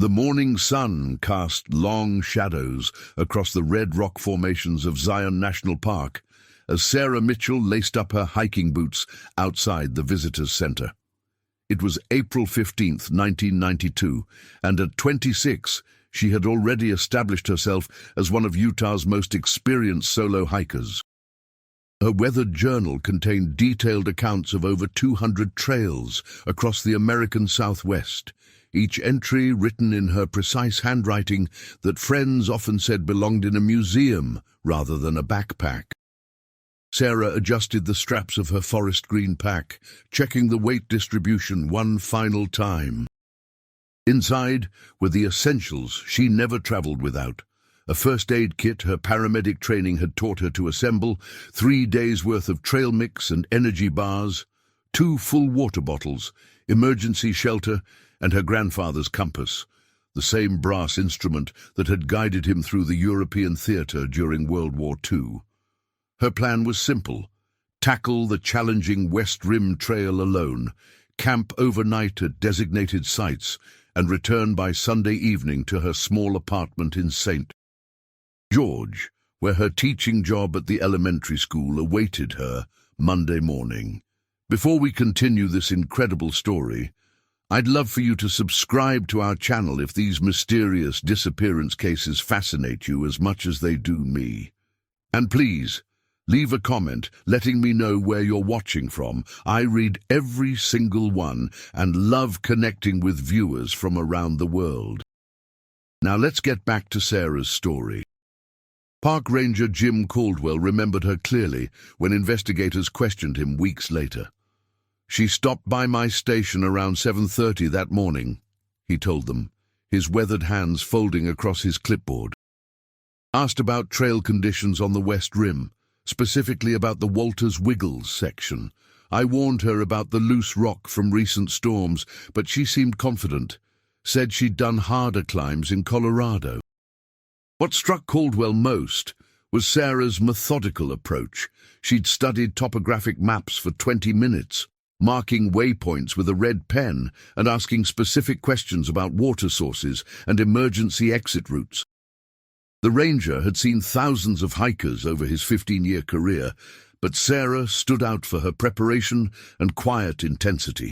The morning sun cast long shadows across the red rock formations of Zion National Park as Sarah Mitchell laced up her hiking boots outside the visitors' center. It was April 15th, 1992, and at 26, she had already established herself as one of Utah's most experienced solo hikers. Her weathered journal contained detailed accounts of over 200 trails across the American Southwest, each entry written in her precise handwriting that friends often said belonged in a museum rather than a backpack. Sarah adjusted the straps of her forest green pack, checking the weight distribution one final time. Inside were the essentials she never traveled without: a first aid kit her paramedic training had taught her to assemble, 3 days' worth of trail mix and energy bars, 2 full water bottles, emergency shelter, and her grandfather's compass, the same brass instrument that had guided him through the European theater during World War II. Her plan was simple: tackle the challenging West Rim Trail alone, camp overnight at designated sites, and return by Sunday evening to her small apartment in St. George, where her teaching job at the elementary school awaited her Monday morning. Before we continue this incredible story, I'd love for you to subscribe to our channel if these mysterious disappearance cases fascinate you as much as they do me. And please, leave a comment letting me know where you're watching from. I read every single one and love connecting with viewers from around the world. Now let's get back to Sarah's story. Park Ranger Jim Caldwell remembered her clearly when investigators questioned him weeks later. "She stopped by my station around 7:30 that morning," he told them, his weathered hands folding across his clipboard. Asked about trail conditions on the West Rim, specifically about the Walters Wiggles section. "I warned her about the loose rock from recent storms, but she seemed confident. Said she'd done harder climbs in Colorado." What struck Caldwell most was Sarah's methodical approach. She'd studied topographic maps for 20 minutes, marking waypoints with a red pen and asking specific questions about water sources and emergency exit routes. The ranger had seen thousands of hikers over his 15-year career, but Sarah stood out for her preparation and quiet intensity.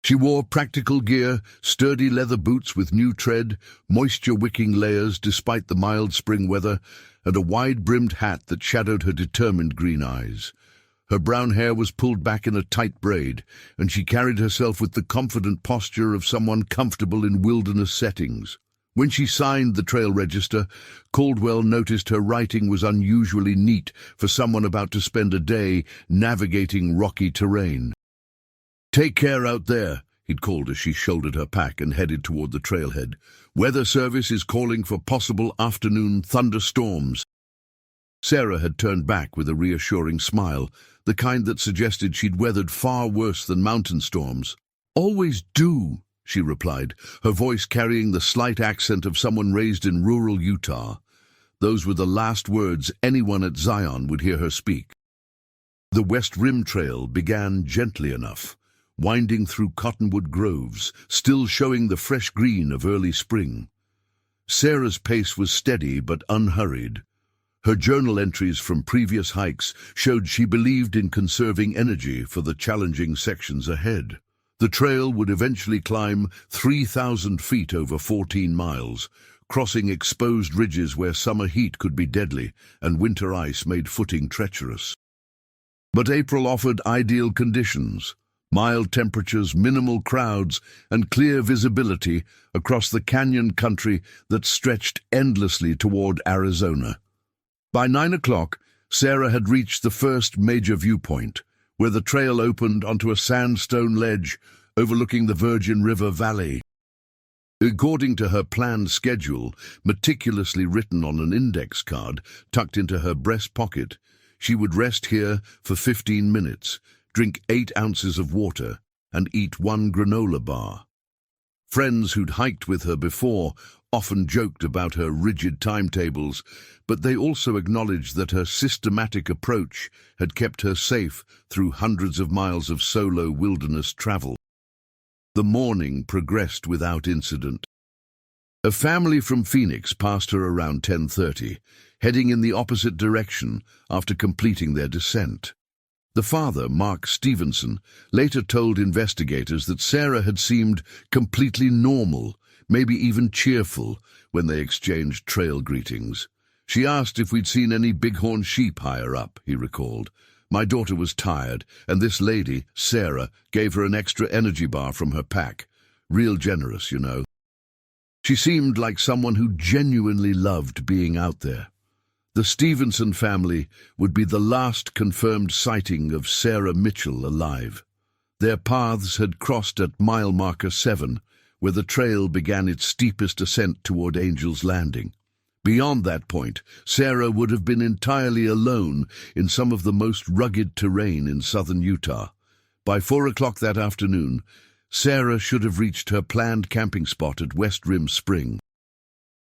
She wore practical gear, sturdy leather boots with new tread, moisture-wicking layers despite the mild spring weather, and a wide-brimmed hat that shadowed her determined green eyes. Her brown hair was pulled back in a tight braid, and she carried herself with the confident posture of someone comfortable in wilderness settings. When she signed the trail register, Caldwell noticed her writing was unusually neat for someone about to spend a day navigating rocky terrain. "Take care out there," he'd called as she shouldered her pack and headed toward the trailhead. "Weather Service is calling for possible afternoon thunderstorms." Sarah had turned back with a reassuring smile, the kind that suggested she'd weathered far worse than mountain storms. "Always do," she replied, her voice carrying the slight accent of someone raised in rural Utah. Those were the last words anyone at Zion would hear her speak. The West Rim Trail began gently enough, winding through cottonwood groves, still showing the fresh green of early spring. Sarah's pace was steady but unhurried. Her journal entries from previous hikes showed she believed in conserving energy for the challenging sections ahead. The trail would eventually climb 3,000 feet over 14 miles, crossing exposed ridges where summer heat could be deadly and winter ice made footing treacherous. But April offered ideal conditions: mild temperatures, minimal crowds, and clear visibility across the canyon country that stretched endlessly toward Arizona. By 9 o'clock, Sarah had reached the first major viewpoint, where the trail opened onto a sandstone ledge overlooking the Virgin River Valley. According to her planned schedule, meticulously written on an index card tucked into her breast pocket, she would rest here for 15 minutes, drink 8 ounces of water, and eat 1 granola bar. Friends who'd hiked with her before often joked about her rigid timetables, but they also acknowledged that her systematic approach had kept her safe through hundreds of miles of solo wilderness travel. The morning progressed without incident. A family from Phoenix passed her around 10:30, heading in the opposite direction after completing their descent. The father, Mark Stevenson, later told investigators that Sarah had seemed completely normal, maybe even cheerful, when they exchanged trail greetings. "She asked if we'd seen any bighorn sheep higher up," he recalled. "My daughter was tired, and this lady, Sarah, gave her an extra energy bar from her pack. Real generous, you know." She seemed like someone who genuinely loved being out there. The Stevenson family would be the last confirmed sighting of Sarah Mitchell alive. Their paths had crossed at mile marker 7, where the trail began its steepest ascent toward Angel's Landing. Beyond that point, Sarah would have been entirely alone in some of the most rugged terrain in southern Utah. By 4 o'clock that afternoon, Sarah should have reached her planned camping spot at West Rim Spring.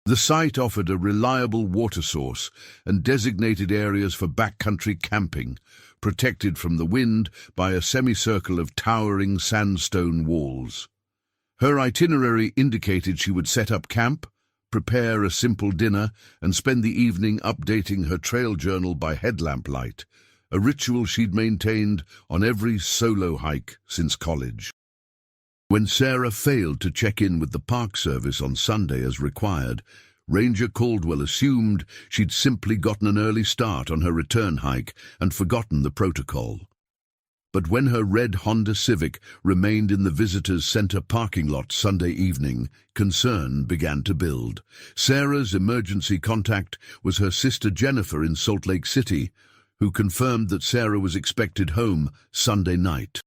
The site offered a reliable water source and designated areas for backcountry camping, protected from the wind by a semicircle of towering sandstone walls. Her itinerary indicated she would set up camp, prepare a simple dinner, and spend the evening updating her trail journal by headlamp light, a ritual she'd maintained on every solo hike since college. When Sarah failed to check in with the Park Service on Sunday as required, Ranger Caldwell assumed she'd simply gotten an early start on her return hike and forgotten the protocol. But when her red Honda Civic remained in the Visitors Center parking lot Sunday evening, concern began to build. Sarah's emergency contact was her sister Jennifer in Salt Lake City, who confirmed that Sarah was expected home Sunday night.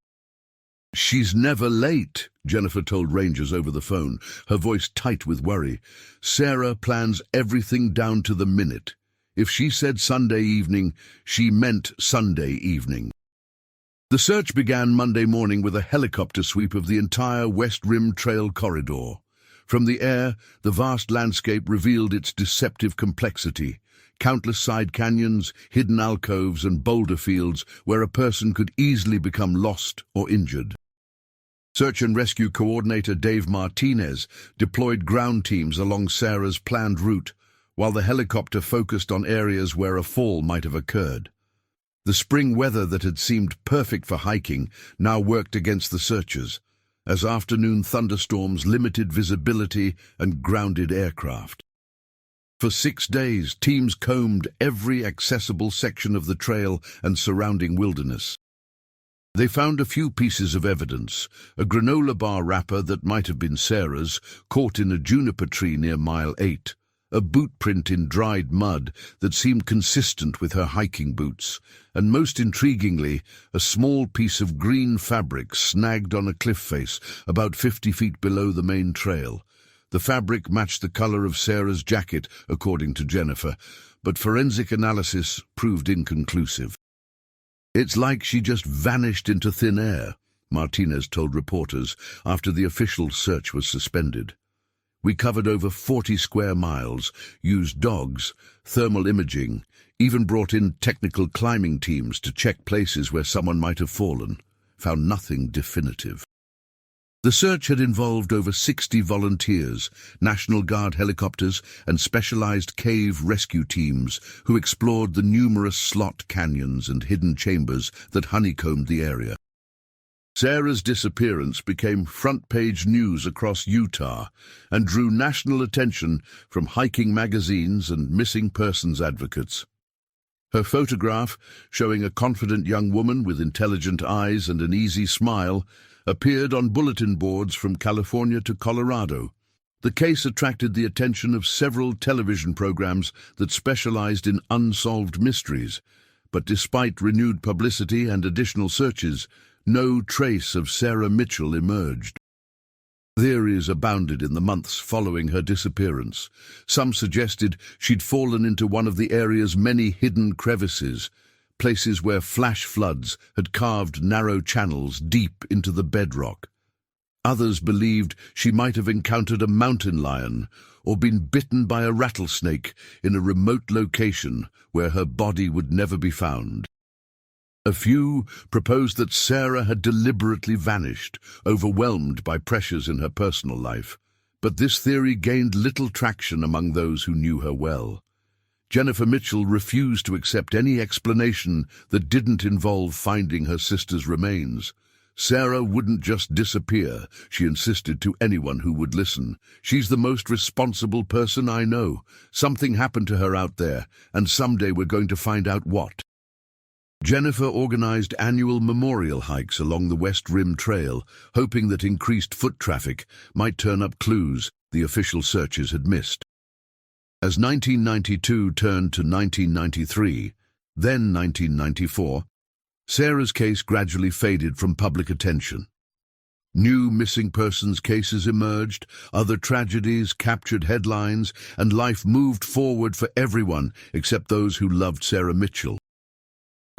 "She's never late," Jennifer told Rangers over the phone, her voice tight with worry. "Sarah plans everything down to the minute. If she said Sunday evening, she meant Sunday evening." The search began Monday morning with a helicopter sweep of the entire West Rim Trail corridor. From the air, the vast landscape revealed its deceptive complexity. Countless side canyons, hidden alcoves, and boulder fields where a person could easily become lost or injured. Search and Rescue Coordinator Dave Martinez deployed ground teams along Sarah's planned route, while the helicopter focused on areas where a fall might have occurred. The spring weather that had seemed perfect for hiking now worked against the searchers, as afternoon thunderstorms limited visibility and grounded aircraft. For 6 days, teams combed every accessible section of the trail and surrounding wilderness. They found a few pieces of evidence: a granola bar wrapper that might have been Sarah's, caught in a juniper tree near mile 8, a boot print in dried mud that seemed consistent with her hiking boots, and most intriguingly, a small piece of green fabric snagged on a cliff face about 50 feet below the main trail. The fabric matched the color of Sarah's jacket, according to Jennifer, but forensic analysis proved inconclusive. "It's like she just vanished into thin air," Martinez told reporters after the official search was suspended. "We covered over 40 square miles, used dogs, thermal imaging, even brought in technical climbing teams to check places where someone might have fallen. Found nothing definitive." The search had involved over 60 volunteers, National Guard helicopters, and specialized cave rescue teams who explored the numerous slot canyons and hidden chambers that honeycombed the area. Sarah's disappearance became front-page news across Utah and drew national attention from hiking magazines and missing persons advocates. Her photograph, showing a confident young woman with intelligent eyes and an easy smile, appeared on bulletin boards from California to Colorado. The case attracted the attention of several television programs that specialized in unsolved mysteries, but despite renewed publicity and additional searches, no trace of Sarah Mitchell emerged. Theories abounded in the months following her disappearance. Some suggested she'd fallen into one of the area's many hidden crevices, places where flash floods had carved narrow channels deep into the bedrock. Others believed she might have encountered a mountain lion or been bitten by a rattlesnake in a remote location where her body would never be found. A few proposed that Sarah had deliberately vanished, overwhelmed by pressures in her personal life. But this theory gained little traction among those who knew her well. Jennifer Mitchell refused to accept any explanation that didn't involve finding her sister's remains. Sarah wouldn't just disappear, she insisted to anyone who would listen. She's the most responsible person I know. Something happened to her out there, and someday we're going to find out what. Jennifer organized annual memorial hikes along the West Rim Trail, hoping that increased foot traffic might turn up clues the official searches had missed. As 1992 turned to 1993, then 1994, Sarah's case gradually faded from public attention. New missing persons cases emerged, other tragedies captured headlines, and life moved forward for everyone except those who loved Sarah Mitchell.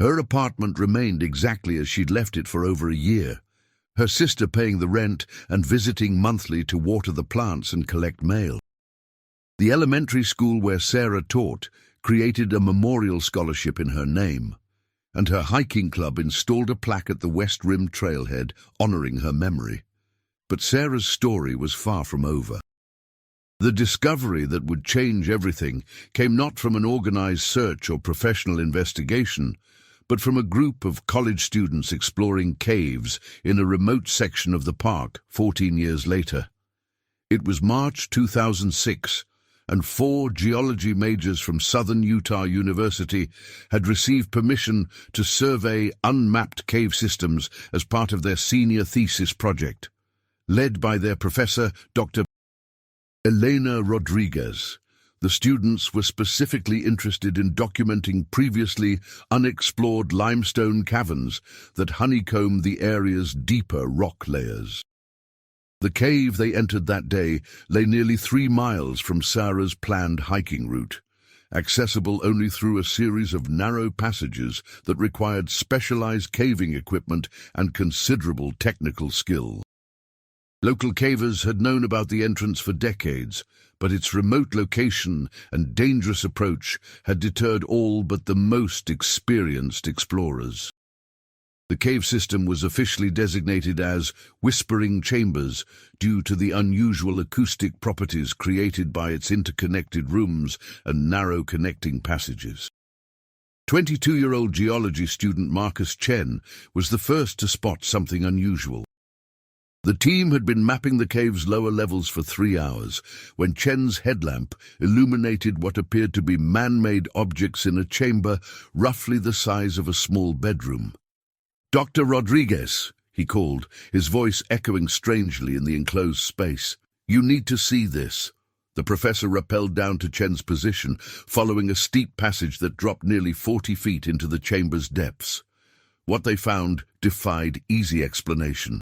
Her apartment remained exactly as she'd left it for over a year, her sister paying the rent and visiting monthly to water the plants and collect mail. The elementary school where Sarah taught created a memorial scholarship in her name, and her hiking club installed a plaque at the West Rim trailhead honoring her memory. But Sarah's story was far from over. The discovery that would change everything came not from an organized search or professional investigation, but from a group of college students exploring caves in a remote section of the park 14 years later. It was March 2006, and 4 geology majors from Southern Utah University had received permission to survey unmapped cave systems as part of their senior thesis project. Led by their professor, Dr. Elena Rodriguez, the students were specifically interested in documenting previously unexplored limestone caverns that honeycombed the area's deeper rock layers. The cave they entered that day lay nearly 3 miles from Sarah's planned hiking route, accessible only through a series of narrow passages that required specialized caving equipment and considerable technical skill. Local cavers had known about the entrance for decades, but its remote location and dangerous approach had deterred all but the most experienced explorers. The cave system was officially designated as Whispering Chambers due to the unusual acoustic properties created by its interconnected rooms and narrow connecting passages. 22-year-old geology student Marcus Chen was the first to spot something unusual. The team had been mapping the cave's lower levels for 3 hours when Chen's headlamp illuminated what appeared to be man-made objects in a chamber roughly the size of a small bedroom. "Dr. Rodriguez," he called, his voice echoing strangely in the enclosed space. "You need to see this." The professor rappelled down to Chen's position, following a steep passage that dropped nearly 40 feet into the chamber's depths. What they found defied easy explanation.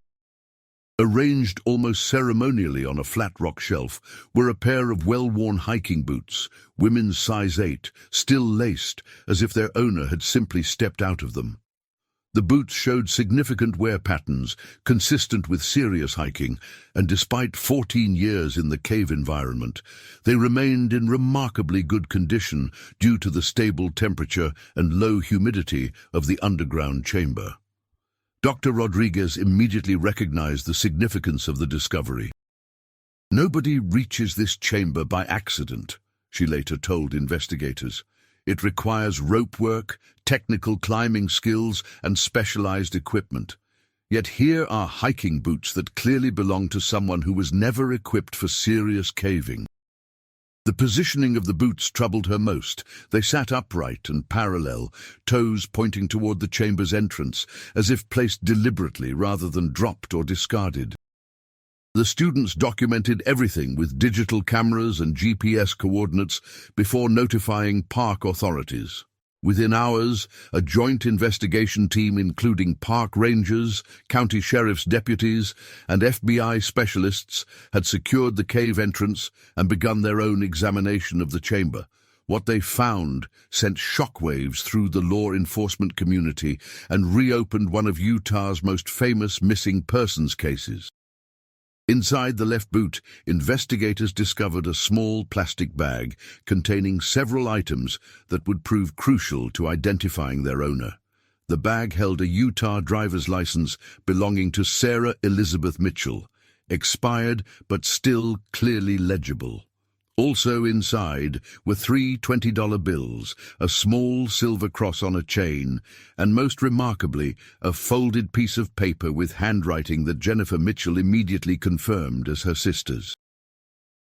Arranged almost ceremonially on a flat rock shelf were a pair of well-worn hiking boots, women's size 8, still laced, as if their owner had simply stepped out of them. The boots showed significant wear patterns, consistent with serious hiking, and despite 14 years in the cave environment, they remained in remarkably good condition due to the stable temperature and low humidity of the underground chamber. Dr. Rodriguez immediately recognized the significance of the discovery. "Nobody reaches this chamber by accident," she later told investigators. "It requires rope work, technical climbing skills, and specialized equipment. Yet here are hiking boots that clearly belong to someone who was never equipped for serious caving." The positioning of the boots troubled her most. They sat upright and parallel, toes pointing toward the chamber's entrance, as if placed deliberately rather than dropped or discarded. The students documented everything with digital cameras and GPS coordinates before notifying park authorities. Within hours, a joint investigation team including park rangers, county sheriff's deputies, and FBI specialists had secured the cave entrance and begun their own examination of the chamber. What they found sent shockwaves through the law enforcement community and reopened one of Utah's most famous missing persons cases. Inside the left boot, investigators discovered a small plastic bag containing several items that would prove crucial to identifying their owner. The bag held a Utah driver's license belonging to Sarah Elizabeth Mitchell, expired but still clearly legible. Also inside were 3 $20 bills, a small silver cross on a chain, and most remarkably, a folded piece of paper with handwriting that Jennifer Mitchell immediately confirmed as her sister's.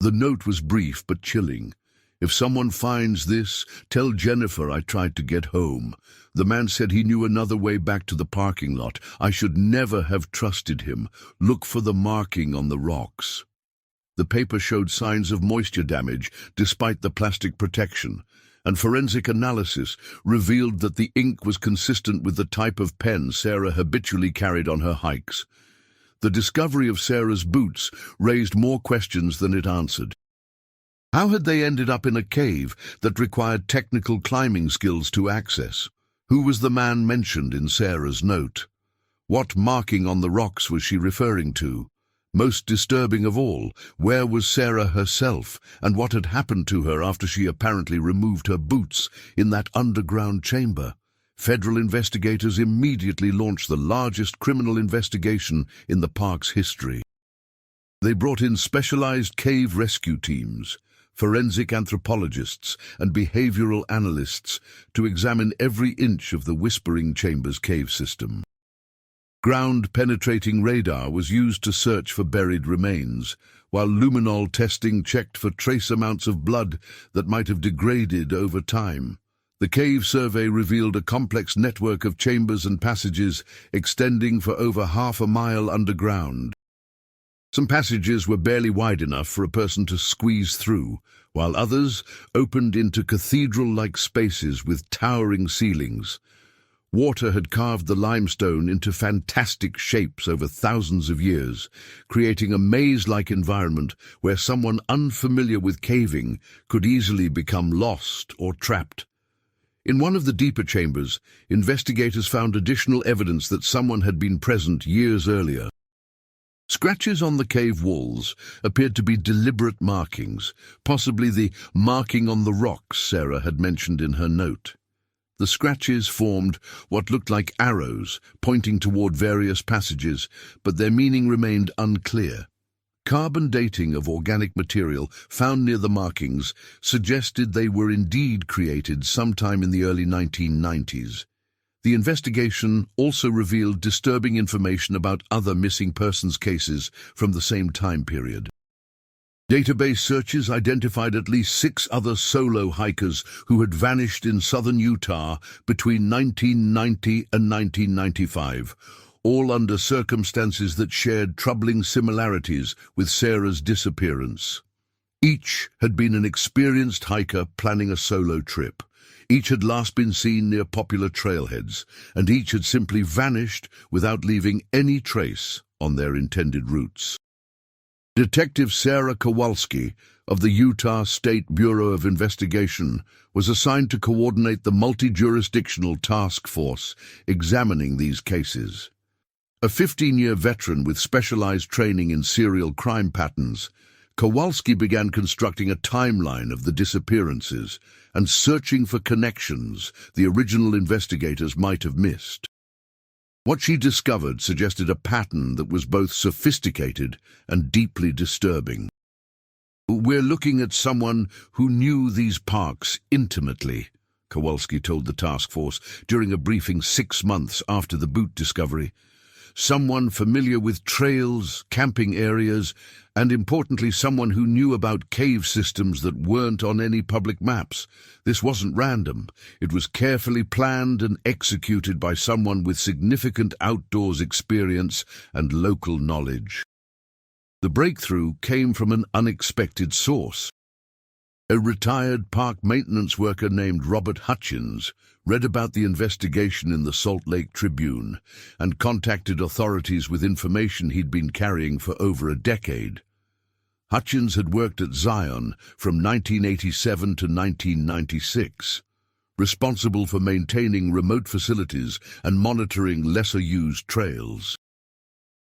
The note was brief but chilling. "If someone finds this, tell Jennifer I tried to get home. The man said he knew another way back to the parking lot. I should never have trusted him. Look for the marking on the rocks." The paper showed signs of moisture damage despite the plastic protection, and forensic analysis revealed that the ink was consistent with the type of pen Sarah habitually carried on her hikes. The discovery of Sarah's boots raised more questions than it answered. How had they ended up in a cave that required technical climbing skills to access? Who was the man mentioned in Sarah's note? What marking on the rocks was she referring to? Most disturbing of all, where was Sarah herself, and what had happened to her after she apparently removed her boots in that underground chamber? Federal investigators immediately launched the largest criminal investigation in the park's history. They brought in specialized cave rescue teams, forensic anthropologists, and behavioral analysts to examine every inch of the Whispering Chambers cave system. Ground-penetrating radar was used to search for buried remains, while luminol testing checked for trace amounts of blood that might have degraded over time. The cave survey revealed a complex network of chambers and passages extending for over half a mile underground. Some passages were barely wide enough for a person to squeeze through, while others opened into cathedral-like spaces with towering ceilings. Water had carved the limestone into fantastic shapes over thousands of years, creating a maze-like environment where someone unfamiliar with caving could easily become lost or trapped. In one of the deeper chambers, investigators found additional evidence that someone had been present years earlier. Scratches on the cave walls appeared to be deliberate markings, possibly the marking on the rocks Sarah had mentioned in her note. The scratches formed what looked like arrows pointing toward various passages, but their meaning remained unclear. Carbon dating of organic material found near the markings suggested they were indeed created sometime in the early 1990s. The investigation also revealed disturbing information about other missing persons cases from the same time period. Database searches identified at least 6 other solo hikers who had vanished in southern Utah between 1990 and 1995, all under circumstances that shared troubling similarities with Sarah's disappearance. Each had been an experienced hiker planning a solo trip. Each had last been seen near popular trailheads, and each had simply vanished without leaving any trace on their intended routes. Detective Sarah Kowalski of the Utah State Bureau of Investigation was assigned to coordinate the multi-jurisdictional task force examining these cases. A 15-year veteran with specialized training in serial crime patterns, Kowalski began constructing a timeline of the disappearances and searching for connections the original investigators might have missed. What she discovered suggested a pattern that was both sophisticated and deeply disturbing. "We're looking at someone who knew these parks intimately," Kowalski told the task force during a briefing 6 months after the boot discovery. "Someone familiar with trails, camping areas, and importantly someone who knew about cave systems that weren't on any public maps. This wasn't random. It was carefully planned and executed by someone with significant outdoors experience and local knowledge." The breakthrough came from an unexpected source. A retired park maintenance worker named Robert Hutchins read about the investigation in the Salt Lake Tribune and contacted authorities with information he'd been carrying for over a decade. Hutchins had worked at Zion from 1987 to 1996, responsible for maintaining remote facilities and monitoring lesser-used trails.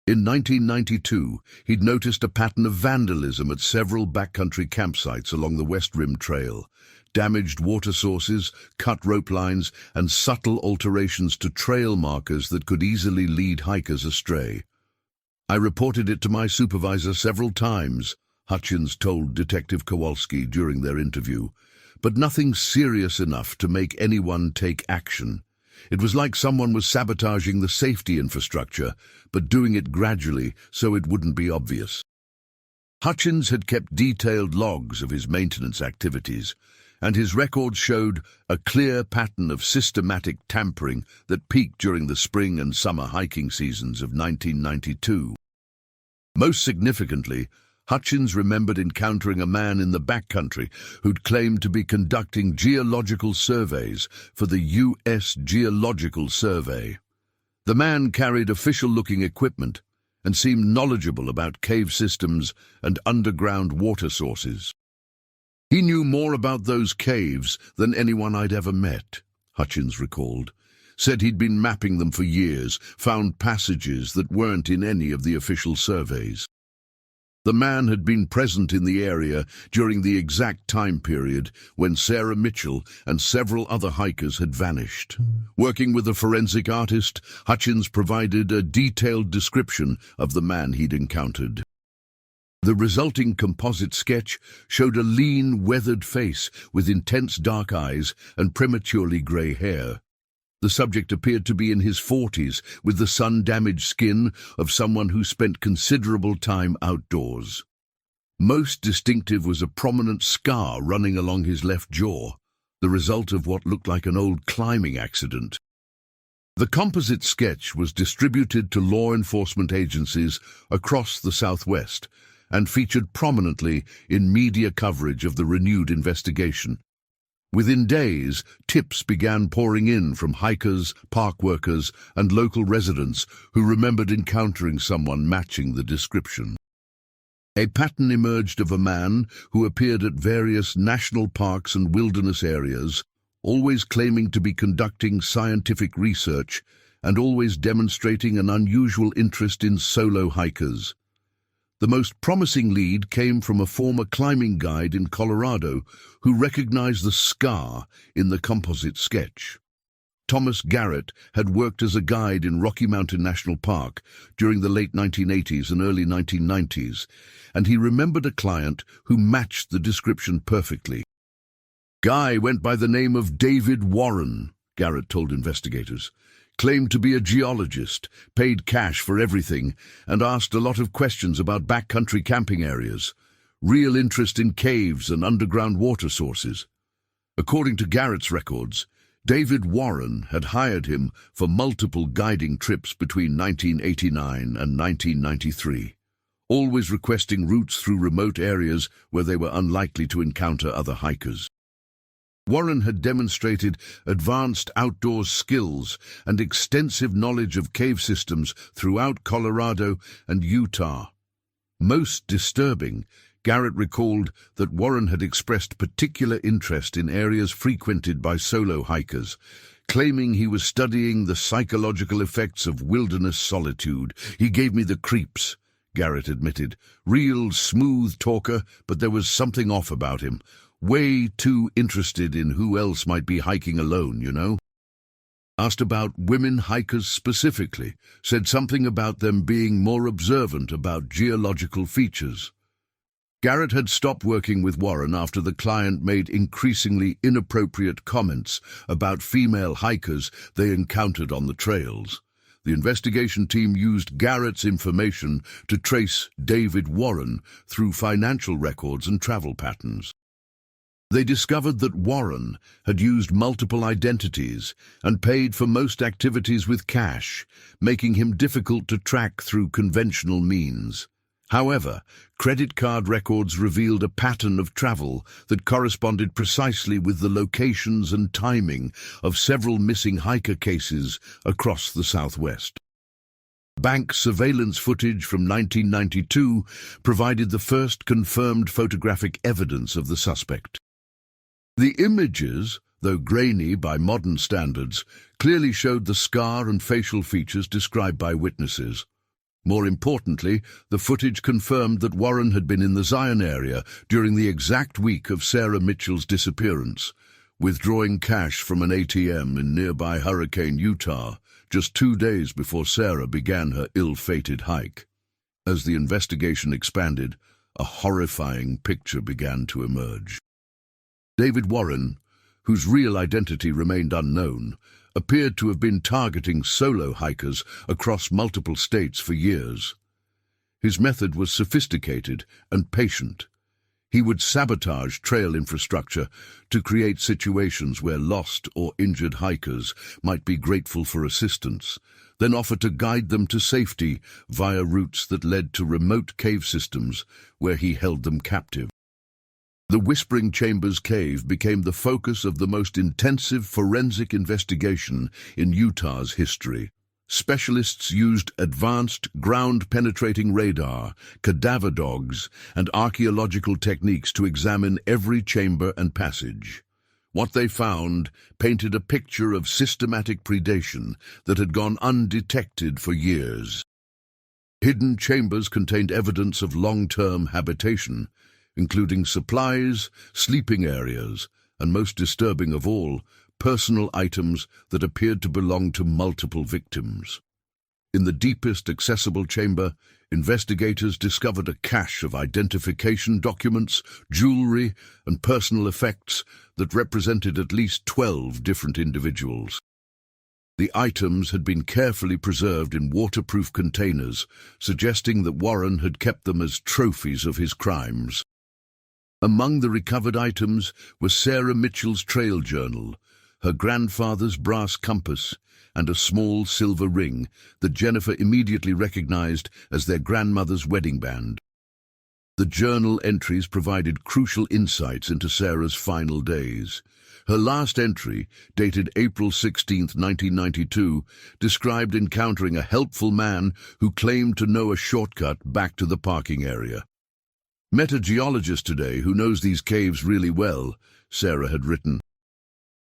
In 1992, he'd noticed a pattern of vandalism at several backcountry campsites along the West Rim Trail, damaged water sources, cut rope lines, and subtle alterations to trail markers that could easily lead hikers astray. I reported it to my supervisor several times, Hutchins told Detective Kowalski during their interview, but nothing serious enough to make anyone take action. It was like someone was sabotaging the safety infrastructure, but doing it gradually so it wouldn't be obvious. Hutchins had kept detailed logs of his maintenance activities, and his records showed a clear pattern of systematic tampering that peaked during the spring and summer hiking seasons of 1992. Most significantly, Hutchins remembered encountering a man in the backcountry who'd claimed to be conducting geological surveys for the U.S. Geological Survey. The man carried official-looking equipment and seemed knowledgeable about cave systems and underground water sources. He knew more about those caves than anyone I'd ever met, Hutchins recalled. Said he'd been mapping them for years, found passages that weren't in any of the official surveys. The man had been present in the area during the exact time period when Sarah Mitchell and several other hikers had vanished. Working with a forensic artist, Hutchins provided a detailed description of the man he'd encountered. The resulting composite sketch showed a lean, weathered face with intense dark eyes and prematurely grey hair. The subject appeared to be in his 40s, with the sun-damaged skin of someone who spent considerable time outdoors. Most distinctive was a prominent scar running along his left jaw, the result of what looked like an old climbing accident. The composite sketch was distributed to law enforcement agencies across the Southwest and featured prominently in media coverage of the renewed investigation. Within days, tips began pouring in from hikers, park workers, and local residents who remembered encountering someone matching the description. A pattern emerged of a man who appeared at various national parks and wilderness areas, always claiming to be conducting scientific research and always demonstrating an unusual interest in solo hikers. The most promising lead came from a former climbing guide in Colorado who recognized the scar in the composite sketch. Thomas Garrett had worked as a guide in Rocky Mountain National Park during the late 1980s and early 1990s, and he remembered a client who matched the description perfectly. Guy went by the name of David Warren, Garrett told investigators. Claimed to be a geologist, paid cash for everything, and asked a lot of questions about backcountry camping areas. Real interest in caves and underground water sources. According to Garrett's records, David Warren had hired him for multiple guiding trips between 1989 and 1993, always requesting routes through remote areas where they were unlikely to encounter other hikers. Warren had demonstrated advanced outdoor skills and extensive knowledge of cave systems throughout Colorado and Utah. Most disturbing, Garrett recalled that Warren had expressed particular interest in areas frequented by solo hikers, claiming he was studying the psychological effects of wilderness solitude. He gave me the creeps, Garrett admitted. Real smooth talker, but there was something off about him. Way too interested in who else might be hiking alone, you know. Asked about women hikers specifically, said something about them being more observant about geological features. Garrett had stopped working with Warren after the client made increasingly inappropriate comments about female hikers they encountered on the trails. The investigation team used Garrett's information to trace David Warren through financial records and travel patterns. They discovered that Warren had used multiple identities and paid for most activities with cash, making him difficult to track through conventional means. However, credit card records revealed a pattern of travel that corresponded precisely with the locations and timing of several missing hiker cases across the Southwest. Bank surveillance footage from 1992 provided the first confirmed photographic evidence of the suspect. The images, though grainy by modern standards, clearly showed the scar and facial features described by witnesses. More importantly, the footage confirmed that Warren had been in the Zion area during the exact week of Sarah Mitchell's disappearance, withdrawing cash from an ATM in nearby Hurricane, Utah, just 2 days before Sarah began her ill-fated hike. As the investigation expanded, a horrifying picture began to emerge. David Warren, whose real identity remained unknown, appeared to have been targeting solo hikers across multiple states for years. His method was sophisticated and patient. He would sabotage trail infrastructure to create situations where lost or injured hikers might be grateful for assistance, then offer to guide them to safety via routes that led to remote cave systems where he held them captive. The Whispering Chambers cave became the focus of the most intensive forensic investigation in Utah's history. Specialists used advanced ground-penetrating radar, cadaver dogs, and archaeological techniques to examine every chamber and passage. What they found painted a picture of systematic predation that had gone undetected for years. Hidden chambers contained evidence of long-term habitation, including supplies, sleeping areas, and most disturbing of all, personal items that appeared to belong to multiple victims. In the deepest accessible chamber, investigators discovered a cache of identification documents, jewelry, and personal effects that represented at least 12 different individuals. The items had been carefully preserved in waterproof containers, suggesting that Warren had kept them as trophies of his crimes. Among the recovered items was Sarah Mitchell's trail journal, her grandfather's brass compass, and a small silver ring that Jennifer immediately recognized as their grandmother's wedding band. The journal entries provided crucial insights into Sarah's final days. Her last entry, dated April 16, 1992, described encountering a helpful man who claimed to know a shortcut back to the parking area. "Met a geologist today who knows these caves really well," Sarah had written.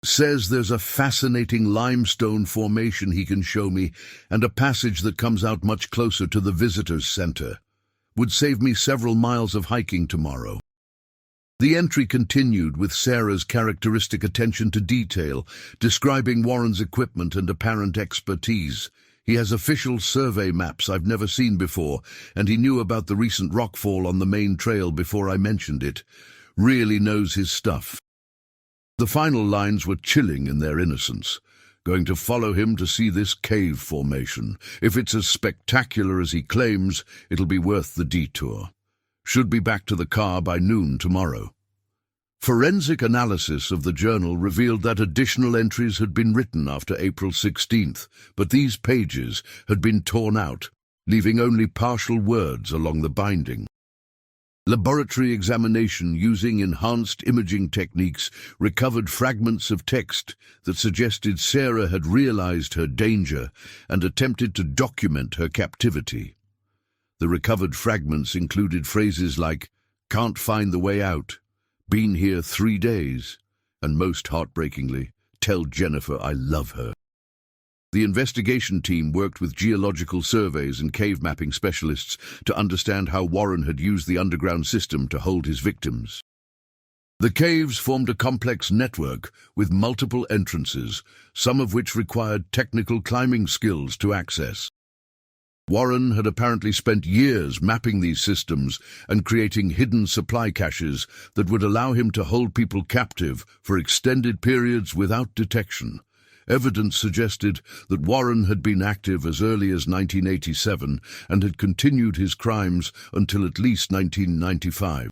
"Says there's a fascinating limestone formation he can show me and a passage that comes out much closer to the visitors' center. Would save me several miles of hiking tomorrow." The entry continued with Sarah's characteristic attention to detail, describing Warren's equipment and apparent expertise. "He has official survey maps I've never seen before, and he knew about the recent rockfall on the main trail before I mentioned it. Really knows his stuff." The final lines were chilling in their innocence. "Going to follow him to see this cave formation. If it's as spectacular as he claims, it'll be worth the detour. Should be back to the car by noon tomorrow." Forensic analysis of the journal revealed that additional entries had been written after April 16th, but these pages had been torn out, leaving only partial words along the binding. Laboratory examination using enhanced imaging techniques recovered fragments of text that suggested Sarah had realized her danger and attempted to document her captivity. The recovered fragments included phrases like, "Can't find the way out," "Been here 3 days," and most heartbreakingly, "Tell Jennifer I love her." The investigation team worked with geological surveys and cave mapping specialists to understand how Warren had used the underground system to hold his victims. The caves formed a complex network with multiple entrances, some of which required technical climbing skills to access. Warren had apparently spent years mapping these systems and creating hidden supply caches that would allow him to hold people captive for extended periods without detection. Evidence suggested that Warren had been active as early as 1987 and had continued his crimes until at least 1995.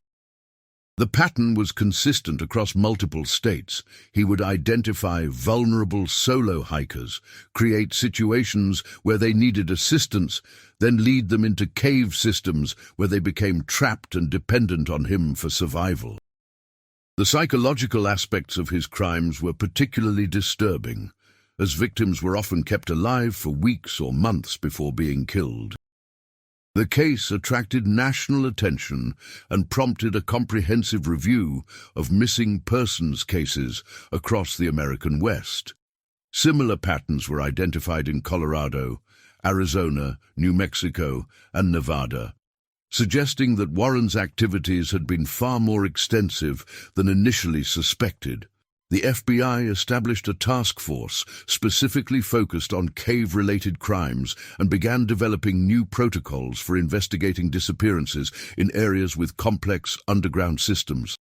The pattern was consistent across multiple states. He would identify vulnerable solo hikers, create situations where they needed assistance, then lead them into cave systems where they became trapped and dependent on him for survival. The psychological aspects of his crimes were particularly disturbing, as victims were often kept alive for weeks or months before being killed. The case attracted national attention and prompted a comprehensive review of missing persons cases across the American West. Similar patterns were identified in Colorado, Arizona, New Mexico, and Nevada, suggesting that Warren's activities had been far more extensive than initially suspected. The FBI established a task force specifically focused on cave-related crimes and began developing new protocols for investigating disappearances in areas with complex underground systems.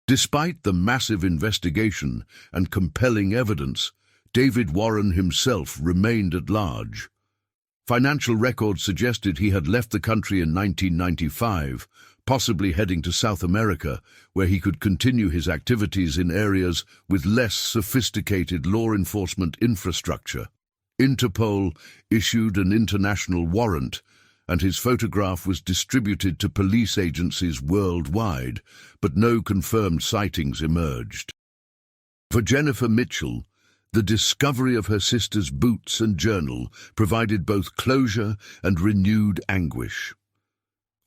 Despite the massive investigation and compelling evidence, David Warren himself remained at large. Financial records suggested he had left the country in 1995, possibly heading to South America, where he could continue his activities in areas with less sophisticated law enforcement infrastructure. Interpol issued an international warrant, and his photograph was distributed to police agencies worldwide, but no confirmed sightings emerged. For Jennifer Mitchell, the discovery of her sister's boots and journal provided both closure and renewed anguish.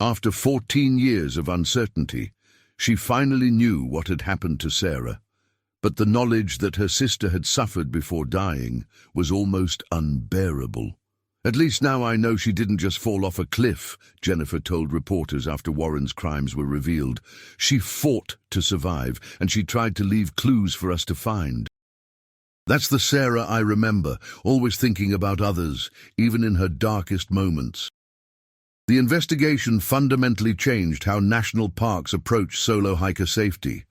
After 14 years of uncertainty, she finally knew what had happened to Sarah, but the knowledge that her sister had suffered before dying was almost unbearable. "At least now I know she didn't just fall off a cliff," Jennifer told reporters after Warren's crimes were revealed. "She fought to survive, and she tried to leave clues for us to find. That's the Sarah I remember, always thinking about others, even in her darkest moments." The investigation fundamentally changed how national parks approach solo hiker safety.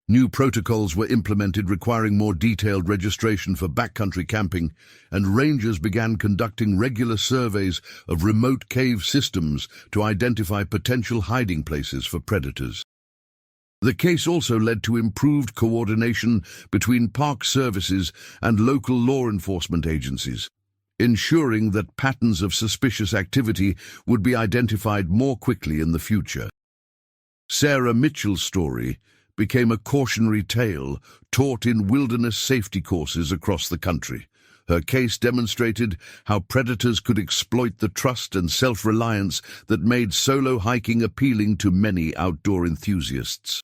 New protocols were implemented requiring more detailed registration for backcountry camping, and rangers began conducting regular surveys of remote cave systems to identify potential hiding places for predators. The case also led to improved coordination between park services and local law enforcement agencies, ensuring that patterns of suspicious activity would be identified more quickly in the future. Sarah Mitchell's story became a cautionary tale taught in wilderness safety courses across the country. Her case demonstrated how predators could exploit the trust and self-reliance that made solo hiking appealing to many outdoor enthusiasts.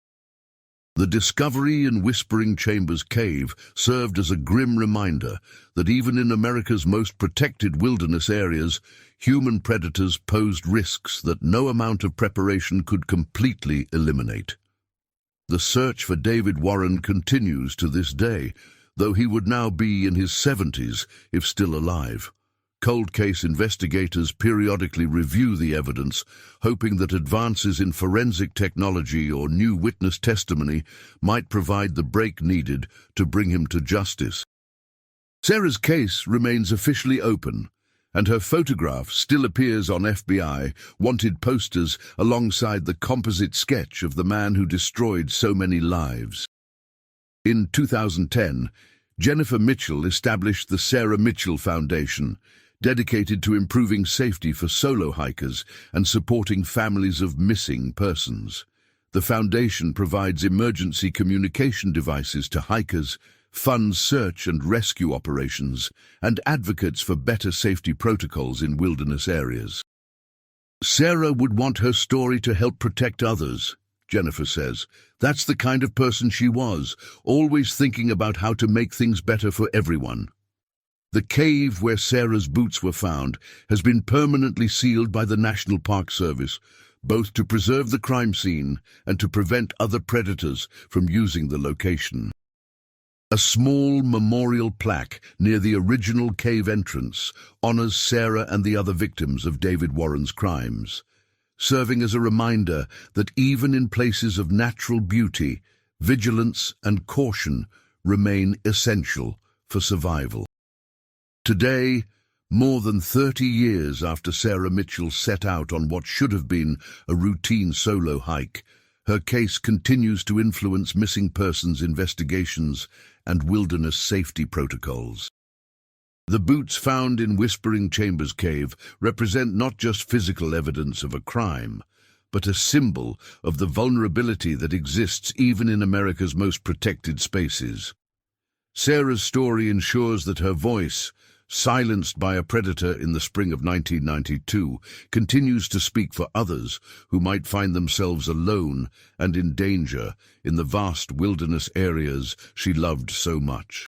The discovery in Whispering Chambers Cave served as a grim reminder that even in America's most protected wilderness areas, human predators posed risks that no amount of preparation could completely eliminate. The search for David Warren continues to this day, though he would now be in his 70s if still alive. Cold case investigators periodically review the evidence, hoping that advances in forensic technology or new witness testimony might provide the break needed to bring him to justice. Sarah's case remains officially open, and her photograph still appears on FBI wanted posters alongside the composite sketch of the man who destroyed so many lives. In 2010, Jennifer Mitchell established the Sarah Mitchell Foundation, dedicated to improving safety for solo hikers and supporting families of missing persons. The foundation provides emergency communication devices to hikers, funds search and rescue operations, and advocates for better safety protocols in wilderness areas. Sarah would want her story to help protect others, Jennifer says. That's the kind of person she was, always thinking about how to make things better for everyone. The cave where Sarah's boots were found has been permanently sealed by the National Park Service, both to preserve the crime scene and to prevent other predators from using the location. A small memorial plaque near the original cave entrance honors Sarah and the other victims of David Warren's crimes, serving as a reminder that even in places of natural beauty, vigilance and caution remain essential for survival. Today, more than 30 years after Sarah Mitchell set out on what should have been a routine solo hike, her case continues to influence missing persons investigations and wilderness safety protocols. The boots found in Whispering Chambers Cave represent not just physical evidence of a crime, but a symbol of the vulnerability that exists even in America's most protected spaces. Sarah's story ensures that her voice, silenced by a predator in the spring of 1992, continues to speak for others who might find themselves alone and in danger in the vast wilderness areas she loved so much.